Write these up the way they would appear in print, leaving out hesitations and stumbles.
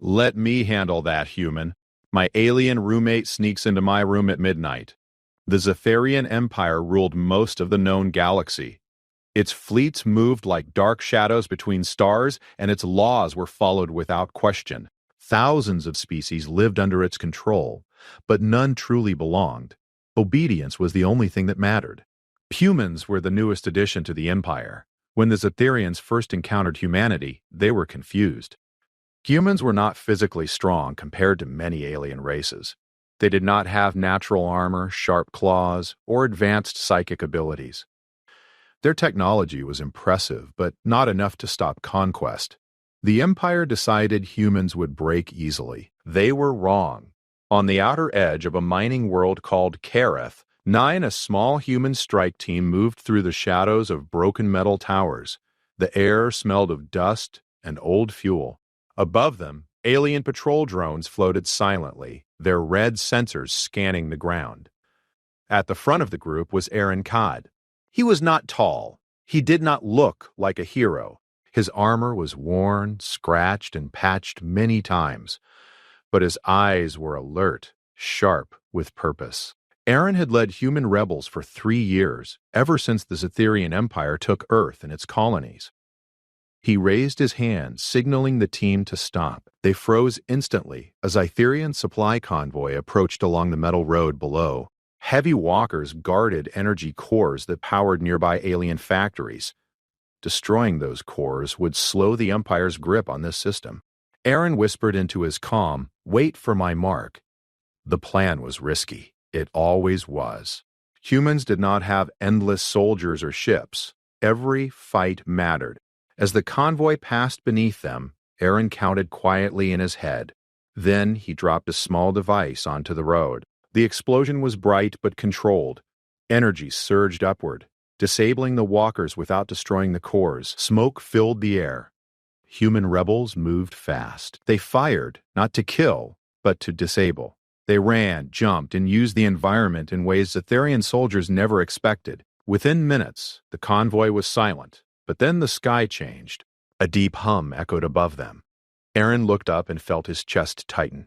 Let me handle that, human. My alien roommate sneaks into my room at midnight. The Zetharian Empire ruled most of the known galaxy. Its fleets moved like dark shadows between stars, and its laws were followed without question. Thousands of species lived under its control, but none truly belonged. Obedience was the only thing that mattered. Humans were the newest addition to the Empire. When the Zetharians first encountered humanity, they were confused. Humans were not physically strong compared to many alien races. They did not have natural armor, sharp claws, or advanced psychic abilities. Their technology was impressive, but not enough to stop conquest. The Empire decided humans would break easily. They were wrong. On the outer edge of a mining world called Kareth, a small human strike team moved through the shadows of broken metal towers. The air smelled of dust and old fuel. Above them, alien patrol drones floated silently, their red sensors scanning the ground. At the front of the group was Aaron Codd. He was not tall. He did not look like a hero. His armor was worn, scratched, and patched many times. But his eyes were alert, sharp, with purpose. Aaron had led human rebels for 3 years, ever since the Zetharian Empire took Earth and its colonies. He raised his hand, signaling the team to stop. They froze instantly as a Zetharian supply convoy approached along the metal road below. Heavy walkers guarded energy cores that powered nearby alien factories. Destroying those cores would slow the Empire's grip on this system. Aaron whispered into his comm, "Wait for my mark." The plan was risky. It always was. Humans did not have endless soldiers or ships. Every fight mattered. As the convoy passed beneath them, Aaron counted quietly in his head. Then he dropped a small device onto the road. The explosion was bright but controlled. Energy surged upward, disabling the walkers without destroying the cores. Smoke filled the air. Human rebels moved fast. They fired, not to kill, but to disable. They ran, jumped, and used the environment in ways Zetharian soldiers never expected. Within minutes, the convoy was silent, but then the sky changed. A deep hum echoed above them. Aaron looked up and felt his chest tighten.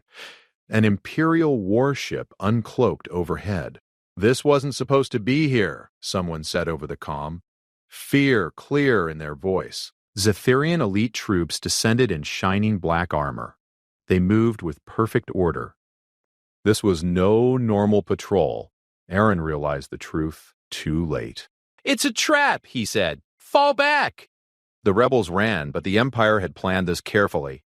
An Imperial warship uncloaked overhead. "This wasn't supposed to be here," someone said over the comm. Fear clear in their voice. Zetharian elite troops descended in shining black armor. They moved with perfect order. This was no normal patrol. Aaron realized the truth too late. "It's a trap," he said. "Fall back." The rebels ran, but the Empire had planned this carefully.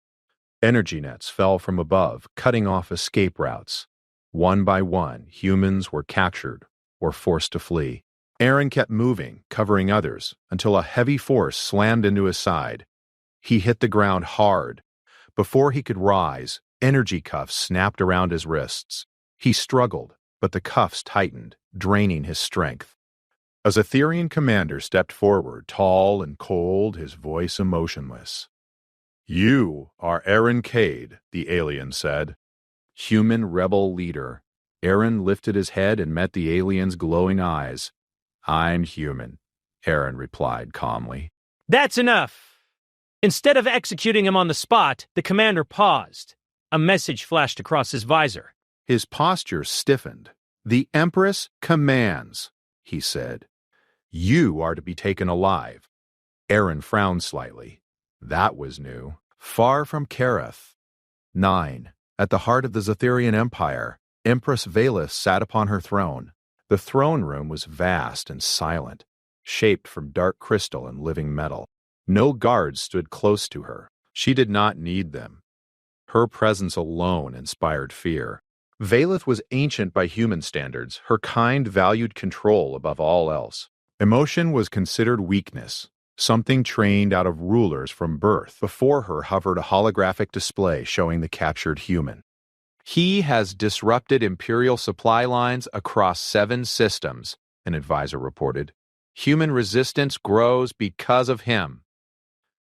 Energy nets fell from above, cutting off escape routes. One by one, humans were captured or forced to flee. Aaron kept moving, covering others, until a heavy force slammed into his side. He hit the ground hard. Before he could rise, energy cuffs snapped around his wrists. He struggled, but the cuffs tightened, draining his strength. A Zetharian commander stepped forward, tall and cold, his voice emotionless. "You are Aaron Cade," the alien said. Human rebel leader. Aaron lifted his head and met the alien's glowing eyes. "I'm human," Aaron replied calmly. "That's enough." Instead of executing him on the spot, the commander paused. A message flashed across his visor. His posture stiffened. "The Empress commands," he said. "You are to be taken alive." Aaron frowned slightly. That was new. Far from Kareth. 9. At the heart of the Zetharian Empire, Empress Valis sat upon her throne. The throne room was vast and silent, shaped from dark crystal and living metal. No guards stood close to her. She did not need them. Her presence alone inspired fear. Valith was ancient by human standards. Her kind valued control above all else. Emotion was considered weakness, something trained out of rulers from birth. Before her hovered a holographic display showing the captured human. "He has disrupted Imperial supply lines across 7 systems," an advisor reported. "Human resistance grows because of him."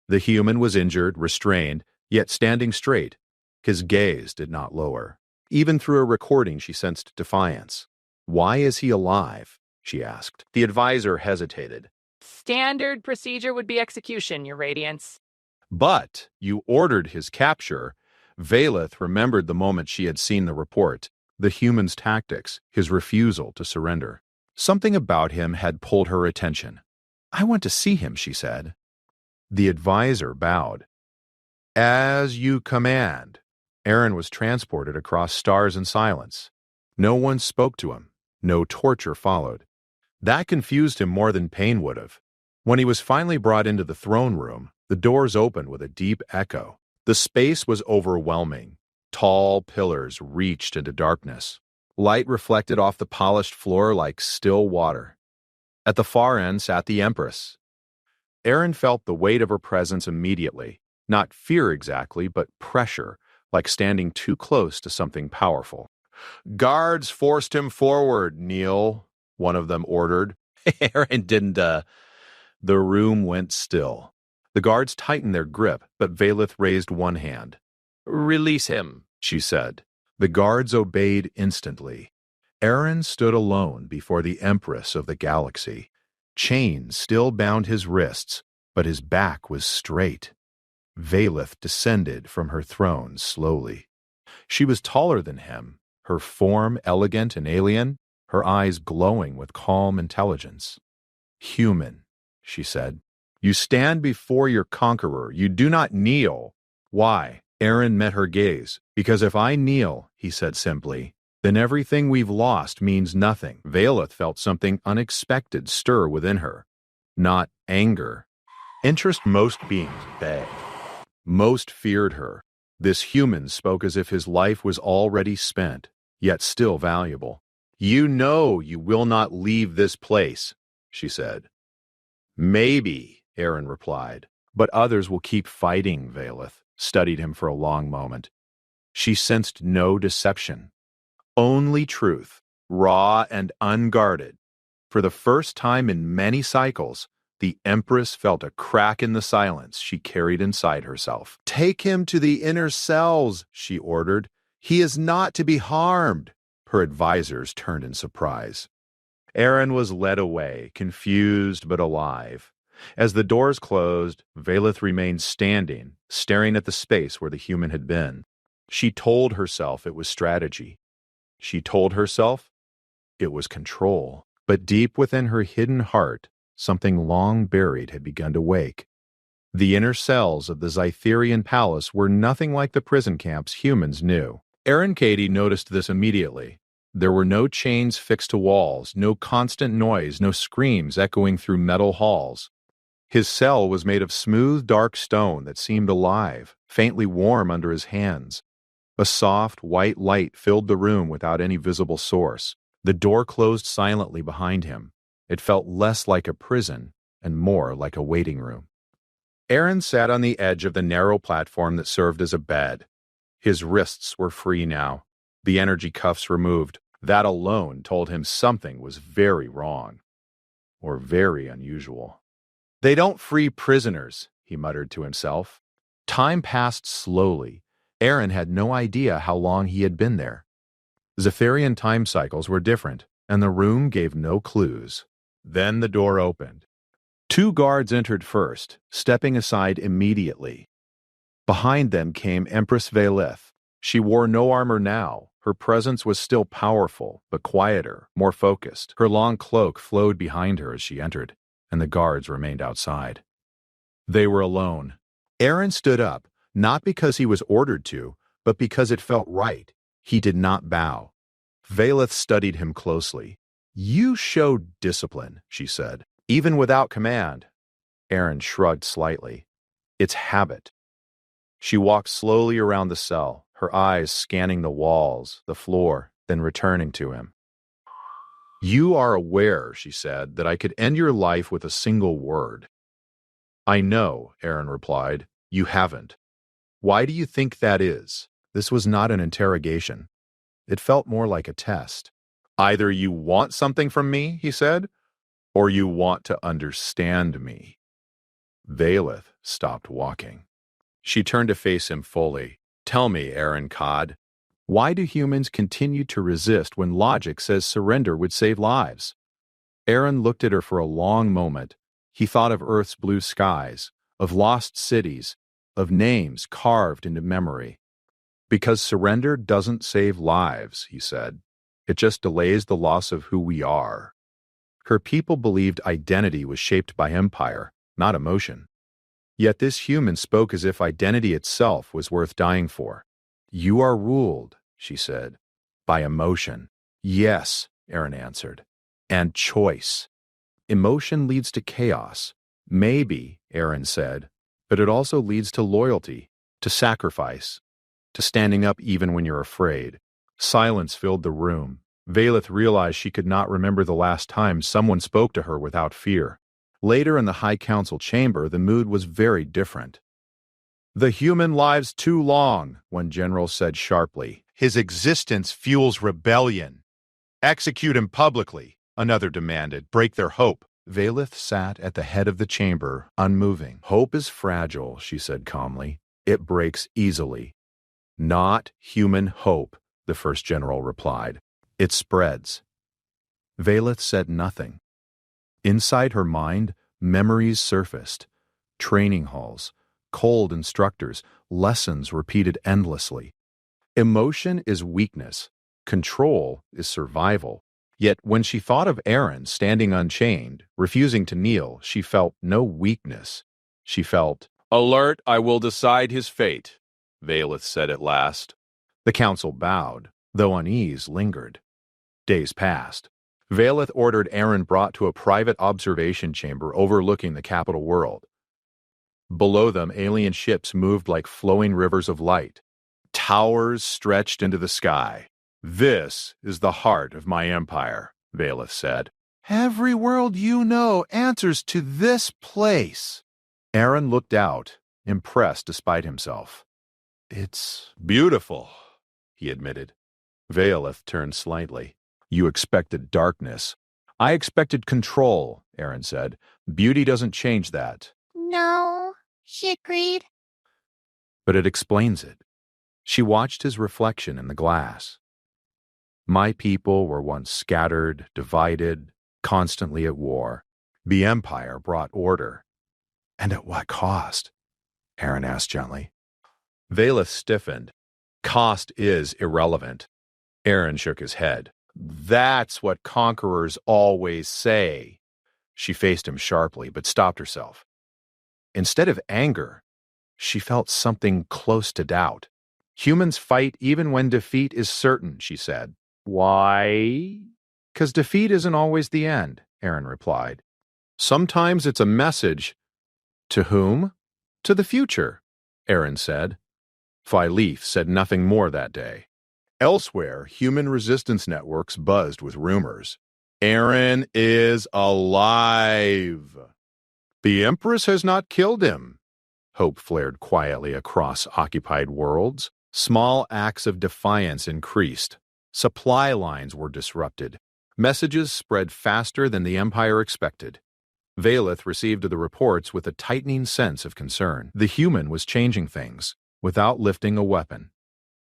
The human was injured, restrained, yet standing straight. His gaze did not lower. Even through a recording, she sensed defiance. "Why is he alive?" she asked. The advisor hesitated. "Standard procedure would be execution, Your Radiance." "But you ordered his capture. Valeth remembered the moment she had seen the report, the human's tactics, his refusal to surrender. Something about him had pulled her attention. "I want to see him," she said. The advisor bowed. "As you command." Aaron was transported across stars and silence. No one spoke to him. No torture followed. That confused him more than pain would have. When he was finally brought into the throne room, the doors opened with a deep echo. The space was overwhelming. Tall pillars reached into darkness. Light reflected off the polished floor like still water. At the far end sat the Empress. Aaron felt the weight of her presence immediately. Not fear exactly, but pressure, like standing too close to something powerful. "Guards forced him forward, Neil," one of them ordered. Aaron didn't, The room went still. The guards tightened their grip, but Valeth raised one hand. "Release him," she said. The guards obeyed instantly. Aaron stood alone before the Empress of the galaxy. Chains still bound his wrists, but his back was straight. Valeth descended from her throne slowly. She was taller than him, her form elegant and alien, her eyes glowing with calm intelligence. "Human," she said. "You stand before your conqueror. You do not kneel." "Why?" Aaron met her gaze. "Because if I kneel," he said simply, "then everything we've lost means nothing." Valeth felt something unexpected stir within her. Not anger. Interest most beings beg. Most feared her. This human spoke as if his life was already spent, yet still valuable. "You know you will not leave this place," she said. "Maybe," Aaron replied, "but others will keep fighting." Valeth studied him for a long moment. She sensed no deception. Only truth, raw and unguarded. For the first time in many cycles, the Empress felt a crack in the silence she carried inside herself. "Take him to the inner cells," she ordered. "He is not to be harmed." Her advisors turned in surprise. Aaron was led away, confused but alive. As the doors closed, Valeth remained standing, staring at the space where the human had been. She told herself it was strategy. She told herself it was control. But deep within her hidden heart, something long buried had begun to wake. The inner cells of the Zytherian palace were nothing like the prison camps humans knew. Aaron Cady noticed this immediately. There were no chains fixed to walls, no constant noise, no screams echoing through metal halls. His cell was made of smooth, dark stone that seemed alive, faintly warm under his hands. A soft, white light filled the room without any visible source. The door closed silently behind him. It felt less like a prison and more like a waiting room. Aaron sat on the edge of the narrow platform that served as a bed. His wrists were free now, the energy cuffs removed. That alone told him something was very wrong, or very unusual. "They don't free prisoners," he muttered to himself. Time passed slowly. Aaron had no idea how long he had been there. Zytherian time cycles were different, and the room gave no clues. Then the door opened. Two guards entered first, stepping aside immediately. Behind them came Empress Valeth. She wore no armor now. Her presence was still powerful, but quieter, more focused. Her long cloak flowed behind her as she entered, and the guards remained outside. They were alone. Aaron stood up, not because he was ordered to, but because it felt right. He did not bow. Valeth studied him closely. "You showed discipline," she said, "even without command." Aaron shrugged slightly. "It's habit." She walked slowly around the cell, her eyes scanning the walls, the floor, then returning to him. "You are aware," she said, "that I could end your life with a single word." "I know," Aaron replied. "You haven't. Why do you think that is?" This was not an interrogation. It felt more like a test. "Either you want something from me," he said, "or you want to understand me." Valeth stopped walking. She turned to face him fully. "Tell me, Aaron Cod, why do humans continue to resist when logic says surrender would save lives?" Aaron looked at her for a long moment. He thought of Earth's blue skies, of lost cities, of names carved into memory. Because surrender doesn't save lives, he said. It just delays the loss of who we are. Her people believed identity was shaped by empire, not emotion. Yet this human spoke as if identity itself was worth dying for. You are ruled, she said, by emotion. Yes, Aaron answered. And choice. Emotion leads to chaos. Maybe, Aaron said, but it also leads to loyalty, to sacrifice, to standing up even when you're afraid. Silence filled the room. Valeth realized she could not remember the last time someone spoke to her without fear. Later in the High Council chamber, the mood was very different. The human lives too long, one general said sharply. His existence fuels rebellion. Execute him publicly, another demanded. Break their hope. Valeth sat at the head of the chamber, unmoving. Hope is fragile, she said calmly. It breaks easily. Not human hope, the first general replied. It spreads. Valeth said nothing. Inside her mind, memories surfaced. Training halls, cold instructors, lessons repeated endlessly. Emotion is weakness. Control is survival. Yet when she thought of Aaron standing unchained, refusing to kneel, she felt no weakness. She felt, "Alert, I will decide his fate," Valeth said at last. The council bowed, though unease lingered. Days passed. Valeth ordered Aaron brought to a private observation chamber overlooking the capital world. Below them, alien ships moved like flowing rivers of light. Towers stretched into the sky. This is the heart of my empire, Valeth said. Every world you know answers to this place. Aaron looked out, impressed despite himself. It's beautiful, he admitted. Valeth turned slightly. You expected darkness. I expected control, Aaron said. Beauty doesn't change that. No, she agreed. But it explains it. She watched his reflection in the glass. My people were once scattered, divided, constantly at war. The empire brought order. And at what cost? Aaron asked gently. Valeth stiffened. Cost is irrelevant. Aaron shook his head. That's what conquerors always say. She faced him sharply, but stopped herself. Instead of anger, she felt something close to doubt. Humans fight even when defeat is certain, she said. Why? 'Cause defeat isn't always the end, Aaron replied. Sometimes it's a message. To whom? To the future, Aaron said. Phileaf said nothing more that day. Elsewhere, human resistance networks buzzed with rumors. Aaron is alive. The Empress has not killed him. Hope flared quietly across occupied worlds. Small acts of defiance increased. Supply lines were disrupted. Messages spread faster than the Empire expected. Valeth received the reports with a tightening sense of concern. The human was changing things, without lifting a weapon.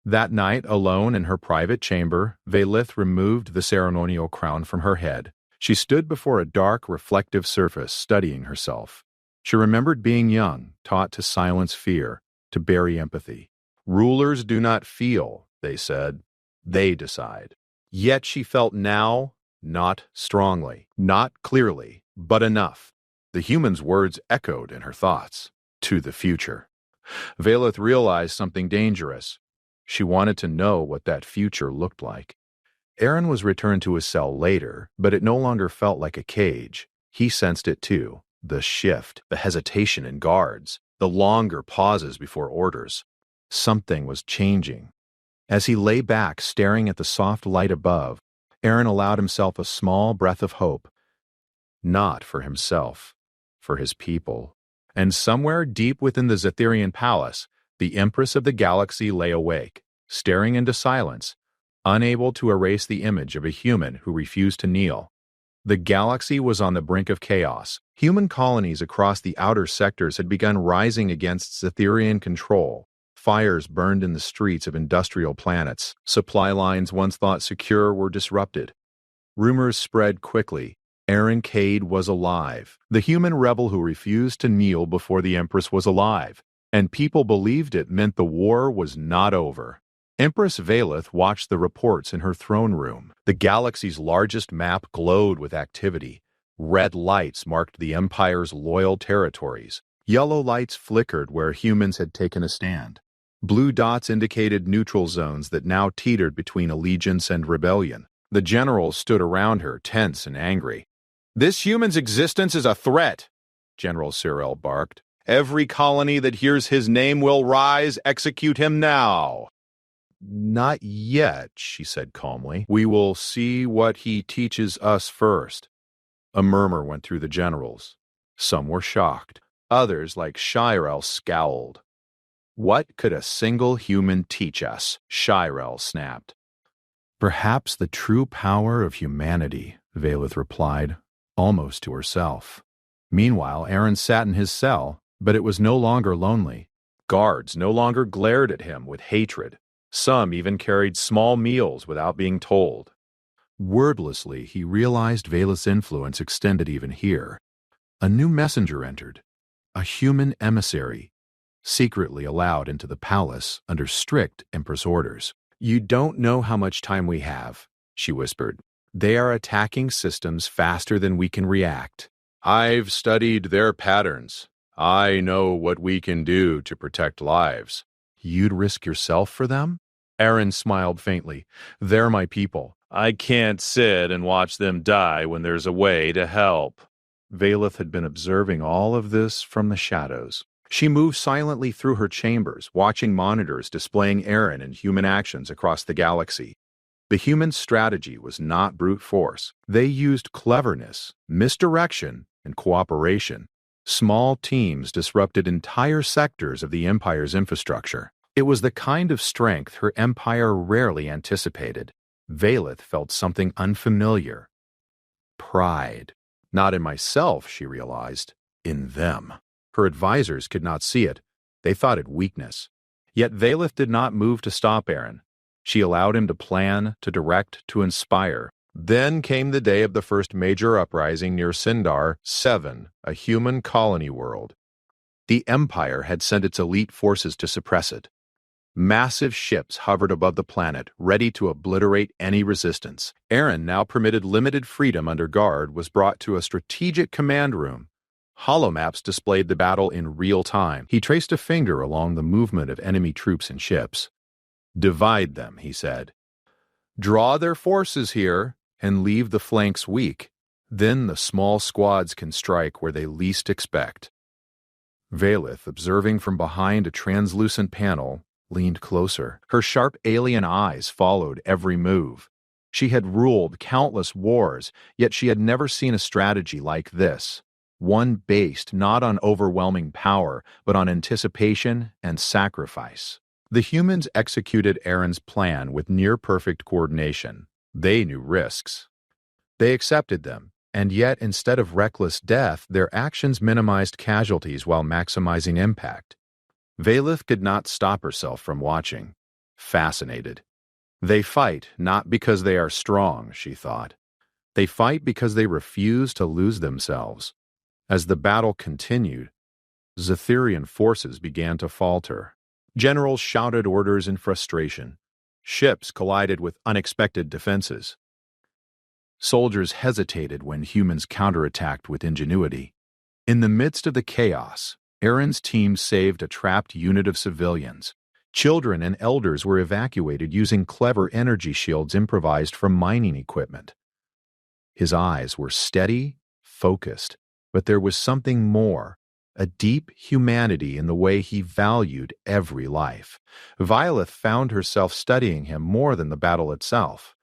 That night, alone in her private chamber, Valeth removed the ceremonial crown from her head. She stood before a dark, reflective surface, studying herself. She remembered being young, taught to silence fear, to bury empathy. Rulers do not feel, they said. They decide. Yet she felt now, not strongly, not clearly, but enough. The human's words echoed in her thoughts. To the future. Valeth realized something dangerous. She wanted to know what that future looked like. Aaron was returned to his cell later, but it no longer felt like a cage. He sensed it too. The shift, the hesitation in guards, the longer pauses before orders. Something was changing. As he lay back, staring at the soft light above, Aaron allowed himself a small breath of hope. Not for himself, for his people. And somewhere deep within the Zetherian palace, the Empress of the Galaxy lay awake, staring into silence, unable to erase the image of a human who refused to kneel. The galaxy was on the brink of chaos. Human colonies across the outer sectors had begun rising against Zetherian control. Fires burned in the streets of industrial planets. Supply lines once thought secure were disrupted. Rumors spread quickly. Aaron Cade was alive, the human rebel who refused to kneel before the Empress was alive, and people believed it meant the war was not over. Empress Valeth watched the reports in her throne room. The galaxy's largest map glowed with activity. Red lights marked the Empire's loyal territories. Yellow lights flickered where humans had taken a stand. Blue dots indicated neutral zones that now teetered between allegiance and rebellion. The generals stood around her, tense and angry. "This human's existence is a threat," General Cyril barked. "Every colony that hears his name will rise. Execute him now." "Not yet," she said calmly. "We will see what he teaches us first." A murmur went through the generals. Some were shocked. Others, like Shirel, scowled. "What could a single human teach us?" Shirel snapped. "Perhaps the true power of humanity," Valeth replied, almost to herself. Meanwhile, Aaron sat in his cell, but it was no longer lonely. Guards no longer glared at him with hatred. Some even carried small meals without being told. Wordlessly, he realized Valeth's influence extended even here. A new messenger entered, a human emissary, secretly allowed into the palace under strict Empress orders. "You don't know how much time we have," she whispered. "They are attacking systems faster than we can react. I've studied their patterns. I know what we can do to protect lives." "You'd risk yourself for them?" Aaron smiled faintly. "They're my people. I can't sit and watch them die when there's a way to help." Valeth had been observing all of this from the shadows. She moved silently through her chambers, watching monitors displaying Aaron and human actions across the galaxy. The human strategy was not brute force. They used cleverness, misdirection, and cooperation. Small teams disrupted entire sectors of the Empire's infrastructure. It was the kind of strength her empire rarely anticipated. Valeth felt something unfamiliar. Pride. Not in myself, she realized. In them. Her advisors could not see it. They thought it weakness. Yet Valeth did not move to stop Aaron. She allowed him to plan, to direct, to inspire. Then came the day of the first major uprising near Sindar 7, a human colony world. The Empire had sent its elite forces to suppress it. Massive ships hovered above the planet, ready to obliterate any resistance. Aaron, now permitted limited freedom under guard, was brought to a strategic command room. Holomaps displayed the battle in real time. He traced a finger along the movement of enemy troops and ships. "Divide them," he said. "Draw their forces here and leave the flanks weak. Then the small squads can strike where they least expect." Valeth, observing from behind a translucent panel, leaned closer. Her sharp alien eyes followed every move. She had ruled countless wars, yet she had never seen a strategy like this. One based not on overwhelming power, but on anticipation and sacrifice. The humans executed Aaron's plan with near-perfect coordination. They knew risks. They accepted them, and yet instead of reckless death, their actions minimized casualties while maximizing impact. Valeth could not stop herself from watching, fascinated. They fight not because they are strong, she thought. They fight because they refuse to lose themselves. As the battle continued, Zetherian forces began to falter. Generals shouted orders in frustration. Ships collided with unexpected defenses. Soldiers hesitated when humans counterattacked with ingenuity. In the midst of the chaos, Aaron's team saved a trapped unit of civilians. Children and elders were evacuated using clever energy shields improvised from mining equipment. His eyes were steady, focused, but there was something more, a deep humanity in the way he valued every life. Valeth found herself studying him more than the battle itself.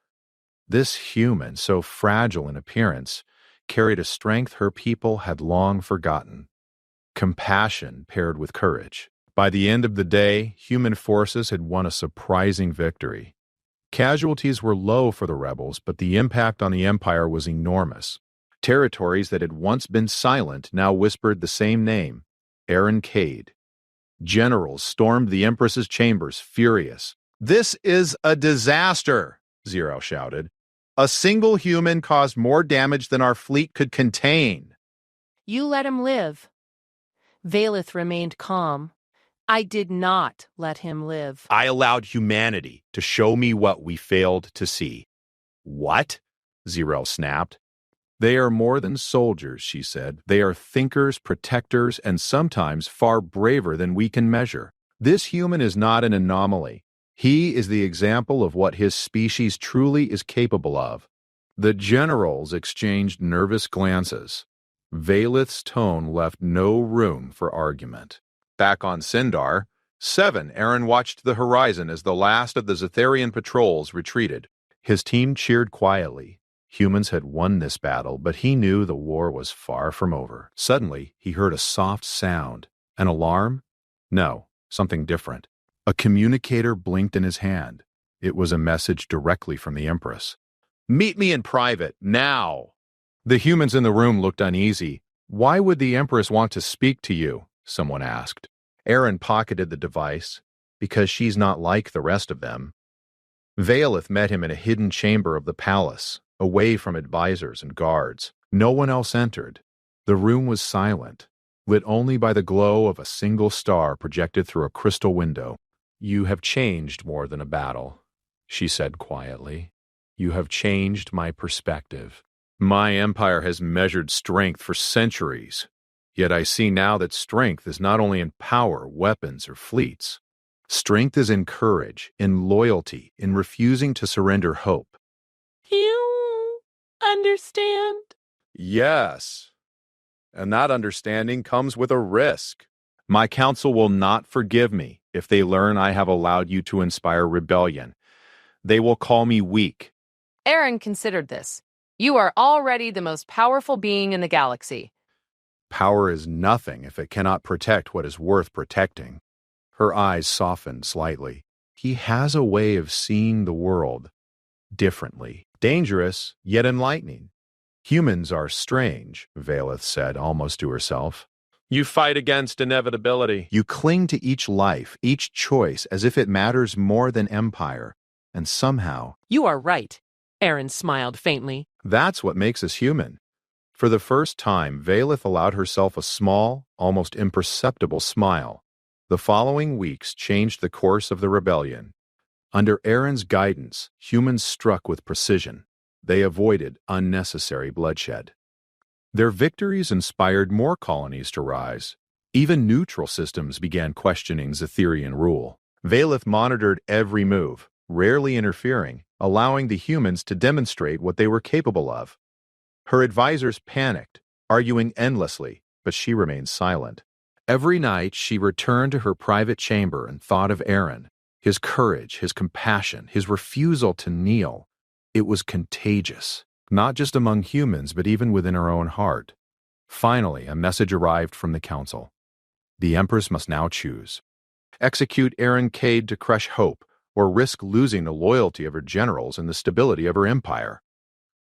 This human, so fragile in appearance, carried a strength her people had long forgotten. Compassion paired with courage. By the end of the day, human forces had won a surprising victory. Casualties were low for the rebels, but the impact on the Empire was enormous. Territories that had once been silent now whispered the same name, Aaron Cade. Generals stormed the Empress's chambers, furious. "This is a disaster," Zero shouted. "A single human caused more damage than our fleet could contain." "You let him live." Valeth remained calm. I did not let him live. I allowed humanity to show me what we failed to see. What? Zerel snapped. They are more than soldiers, she said. They are thinkers, protectors, and sometimes far braver than we can measure. This human is not an anomaly. He is the example of what his species truly is capable of. The generals exchanged nervous glances. Valith's tone left no room for argument. Back on Sindar, 7, Aaron watched the horizon as the last of the Zetharian patrols retreated. His team cheered quietly. Humans had won this battle, but he knew the war was far from over. Suddenly, he heard a soft sound. An alarm? No, something different. A communicator blinked in his hand. It was a message directly from the Empress. "Meet me in private, now!" The humans in the room looked uneasy. "Why would the Empress want to speak to you?" someone asked. Aaron pocketed the device. "Because she's not like the rest of them." Valith met him in a hidden chamber of the palace, away from advisors and guards. No one else entered. The room was silent, lit only by the glow of a single star projected through a crystal window. "You have changed more than a battle," she said quietly. "You have changed my perspective. My empire has measured strength for centuries, yet I see now that strength is not only in power, weapons, or fleets. Strength is in courage, in loyalty, in refusing to surrender hope." You understand? Yes, and that understanding comes with a risk. My council will not forgive me if they learn I have allowed you to inspire rebellion. They will call me weak. Aaron considered this. You are already the most powerful being in the galaxy. Power is nothing if it cannot protect what is worth protecting. Her eyes softened slightly. He has a way of seeing the world differently. Dangerous, yet enlightening. Humans are strange, Valith said, almost to herself. You fight against inevitability. You cling to each life, each choice, as if it matters more than empire. And somehow, You are right. Aaron smiled faintly. that's what makes us human. For the first time, Valith allowed herself a small, almost imperceptible smile. The following weeks changed the course of the rebellion. Under Aaron's guidance, humans struck with precision. They avoided unnecessary bloodshed. Their victories inspired more colonies to rise. Even neutral systems began questioning Zetharian rule. Valith monitored every move, rarely interfering, allowing the humans to demonstrate what they were capable of. Her advisors panicked, arguing endlessly, but she remained silent. Every night she returned to her private chamber and thought of Aaron, his courage, his compassion, his refusal to kneel. It was contagious, not just among humans, but even within her own heart. Finally, a message arrived from the council. The Empress must now choose. Execute Aaron Cade to crush hope, or risk losing the loyalty of her generals and the stability of her empire.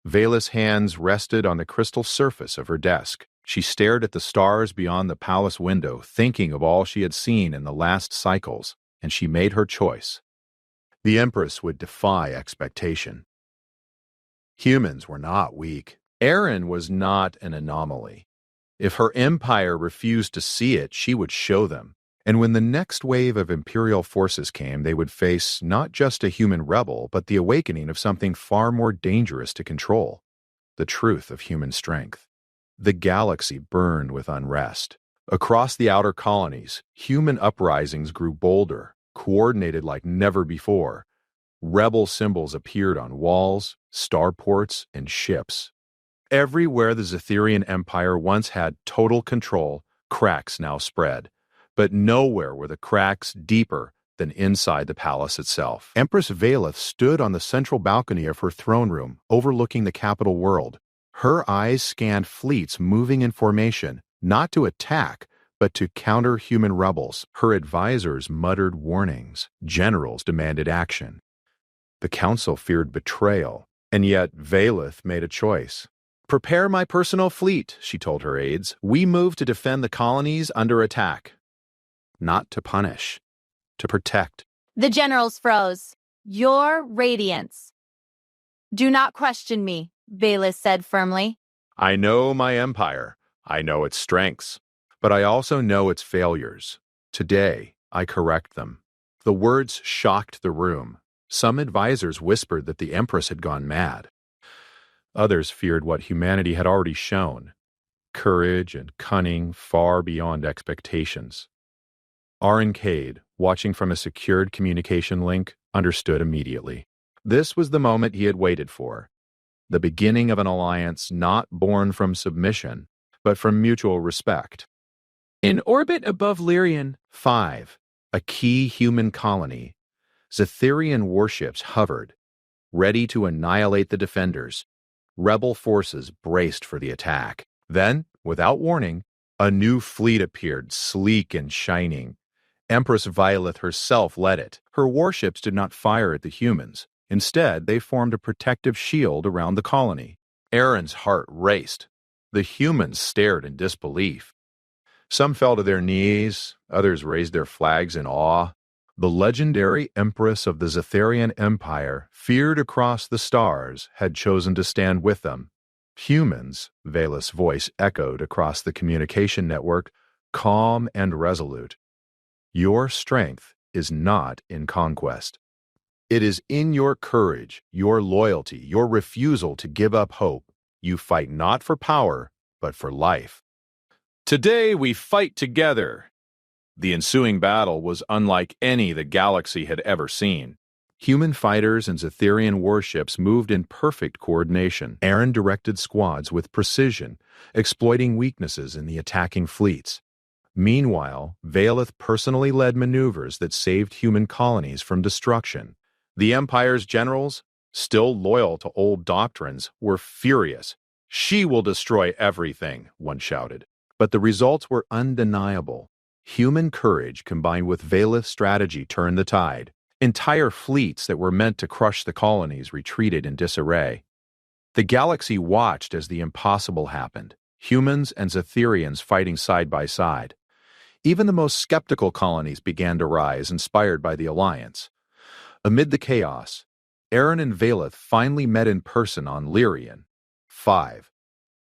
Valith's hands rested on the crystal surface of her desk. She stared at the stars beyond the palace window, thinking of all she had seen in the last cycles, and she made her choice. The Empress would defy expectation. Humans were not weak. Aaron was not an anomaly. If her empire refused to see it, she would show them. And when the next wave of imperial forces came, they would face not just a human rebel, but the awakening of something far more dangerous to control: the truth of human strength. The galaxy burned with unrest. Across the outer colonies, human uprisings grew bolder, coordinated like never before. Rebel symbols appeared on walls, starports, and ships. Everywhere the Zetharian Empire once had total control, cracks now spread. But nowhere were the cracks deeper than inside the palace itself. Empress Valith stood on the central balcony of her throne room, overlooking the capital world. Her eyes scanned fleets moving in formation, not to attack, but to counter human rebels. Her advisors muttered warnings. Generals demanded action. The council feared betrayal, and yet Valith made a choice. Prepare my personal fleet, she told her aides. We move to defend the colonies under attack. Not to punish, to protect. The generals froze. Your radiance. Do not question me, Valith said firmly. I know my empire. I know its strengths. But I also know its failures. Today, I correct them." The words shocked the room. Some advisors whispered that the Empress had gone mad. Others feared what humanity had already shown: courage and cunning far beyond expectations. Aaron Cade, watching from a secured communication link, understood immediately. This was the moment he had waited for. The beginning of an alliance not born from submission, but from mutual respect. In orbit above Lyrian 5, a key human colony, Zetherian warships hovered, ready to annihilate the defenders. Rebel forces braced for the attack. Then, without warning, a new fleet appeared, sleek and shining. Empress Violet herself led it. Her warships did not fire at the humans. Instead, they formed a protective shield around the colony. Aaron's heart raced. The humans stared in disbelief. Some fell to their knees, others raised their flags in awe. The legendary Empress of the Zetherian Empire, feared across the stars, had chosen to stand with them. Humans, Valeth's voice echoed across the communication network, calm and resolute. Your strength is not in conquest. It is in your courage, your loyalty, your refusal to give up hope. You fight not for power, but for life. Today we fight together. The ensuing battle was unlike any the galaxy had ever seen. Human fighters and Zetherian warships moved in perfect coordination. Aaron directed squads with precision, exploiting weaknesses in the attacking fleets. Meanwhile, Valeth personally led maneuvers that saved human colonies from destruction. The Empire's generals, still loyal to old doctrines, were furious. "She will destroy everything," one shouted. But the results were undeniable. Human courage combined with Valeth's strategy turned the tide. Entire fleets that were meant to crush the colonies retreated in disarray. The galaxy watched as the impossible happened, humans and Zetherians fighting side by side. Even the most skeptical colonies began to rise, inspired by the alliance. Amid the chaos, Aaron and Valeth finally met in person on Lyrian 5.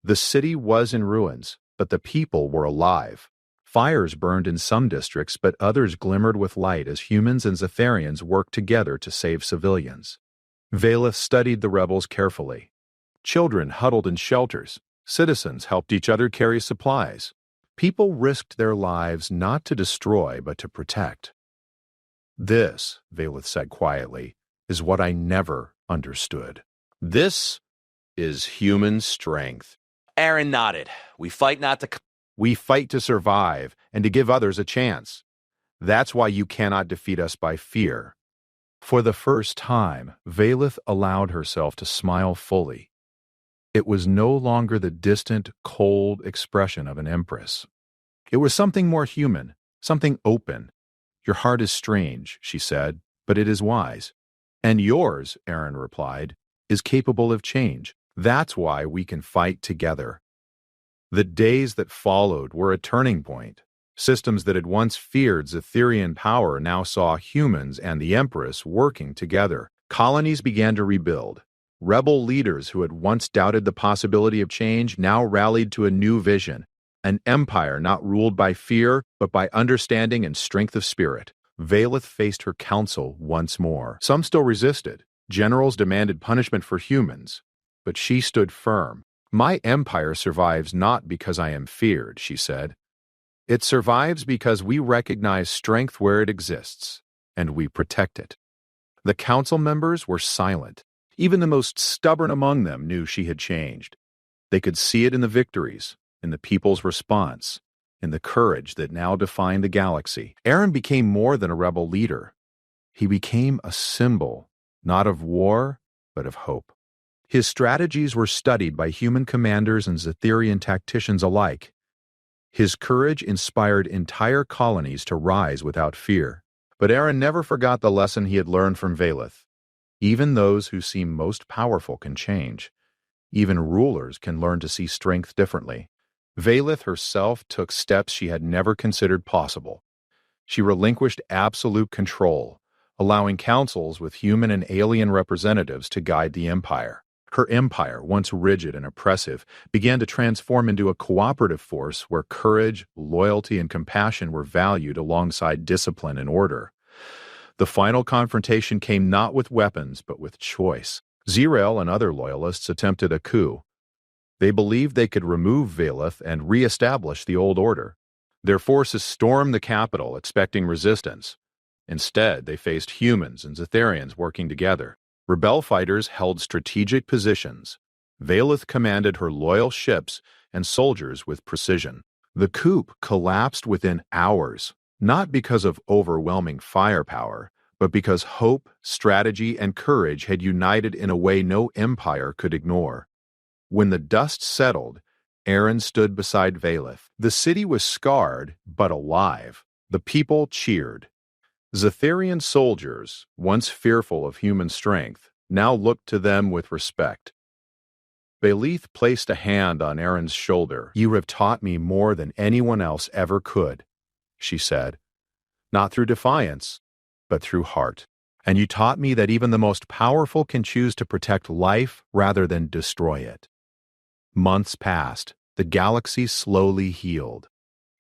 The city was in ruins, but the people were alive. Fires burned in some districts, but others glimmered with light as humans and Zetherians worked together to save civilians. Valeth studied the rebels carefully. Children huddled in shelters. Citizens helped each other carry supplies. People risked their lives not to destroy, but to protect. "This," Valeth said quietly, "is what I never understood. This is human strength." Aaron nodded. We fight to survive and to give others a chance. That's why you cannot defeat us by fear." For the first time, Valeth allowed herself to smile fully. It was no longer the distant, cold expression of an empress. It was something more human, something open. "Your heart is strange," she said, "but it is wise." "And yours," Aaron replied, "is capable of change. That's why we can fight together." The days that followed were a turning point. Systems that had once feared Zetherian power now saw humans and the Empress working together. Colonies began to rebuild. Rebel leaders who had once doubted the possibility of change now rallied to a new vision. An empire not ruled by fear, but by understanding and strength of spirit. Valeth faced her council once more. Some still resisted. Generals demanded punishment for humans. But she stood firm. "My empire survives not because I am feared," she said. "It survives because we recognize strength where it exists, and we protect it." The council members were silent. Even the most stubborn among them knew she had changed. They could see it in the victories, in the people's response, in the courage that now defined the galaxy. Aaron became more than a rebel leader. He became a symbol, not of war, but of hope. His strategies were studied by human commanders and Zetherian tacticians alike. His courage inspired entire colonies to rise without fear. But Aaron never forgot the lesson he had learned from Valeth. Even those who seem most powerful can change. Even rulers can learn to see strength differently. Valeth herself took steps she had never considered possible. She relinquished absolute control, allowing councils with human and alien representatives to guide the empire. Her empire, once rigid and oppressive, began to transform into a cooperative force where courage, loyalty, and compassion were valued alongside discipline and order. The final confrontation came not with weapons, but with choice. Zirael and other loyalists attempted a coup. They believed they could remove Valeth and re-establish the old order. Their forces stormed the capital, expecting resistance. Instead, they faced humans and Zetharians working together. Rebel fighters held strategic positions. Valeth commanded her loyal ships and soldiers with precision. The coup collapsed within hours, not because of overwhelming firepower, but because hope, strategy, and courage had united in a way no empire could ignore. When the dust settled, Aaron stood beside Valeth. The city was scarred, but alive. The people cheered. Zetharian soldiers, once fearful of human strength, now looked to them with respect. Valeth placed a hand on Aaron's shoulder. "You have taught me more than anyone else ever could," she said. "Not through defiance, but through heart. And you taught me that even the most powerful can choose to protect life rather than destroy it." Months passed. The galaxy slowly healed.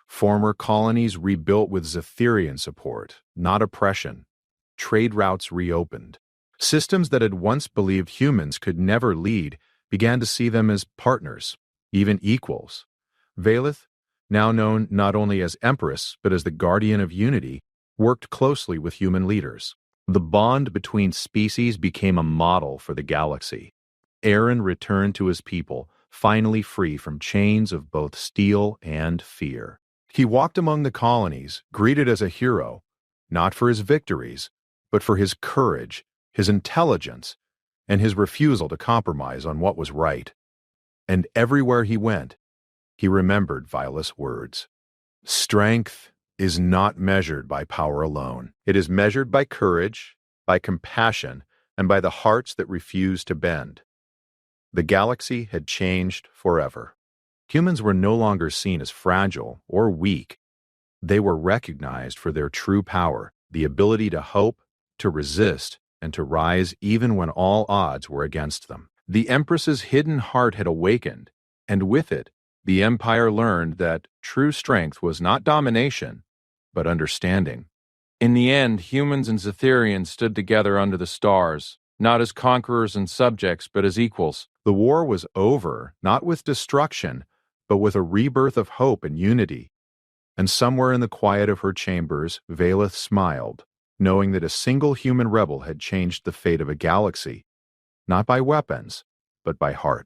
Former colonies rebuilt with Zetharian support, not oppression. Trade routes reopened. Systems that had once believed humans could never lead began to see them as partners, even equals. Valeth, now known not only as Empress but as the Guardian of Unity, worked closely with human leaders. The bond between species became a model for the galaxy. Aaron returned to his people, finally free from chains of both steel and fear. He walked among the colonies, greeted as a hero, not for his victories, but for his courage, his intelligence, and his refusal to compromise on what was right. And everywhere he went, he remembered Viola's words. Strength is not measured by power alone. It is measured by courage, by compassion, and by the hearts that refuse to bend. The galaxy had changed forever. Humans were no longer seen as fragile or weak. They were recognized for their true power, the ability to hope, to resist, and to rise even when all odds were against them. The Empress's hidden heart had awakened, and with it, the Empire learned that true strength was not domination, but understanding. In the end, humans and Zetharians stood together under the stars, not as conquerors and subjects, but as equals. The war was over, not with destruction, but with a rebirth of hope and unity. And somewhere in the quiet of her chambers, Valeth smiled, knowing that a single human rebel had changed the fate of a galaxy, not by weapons, but by heart.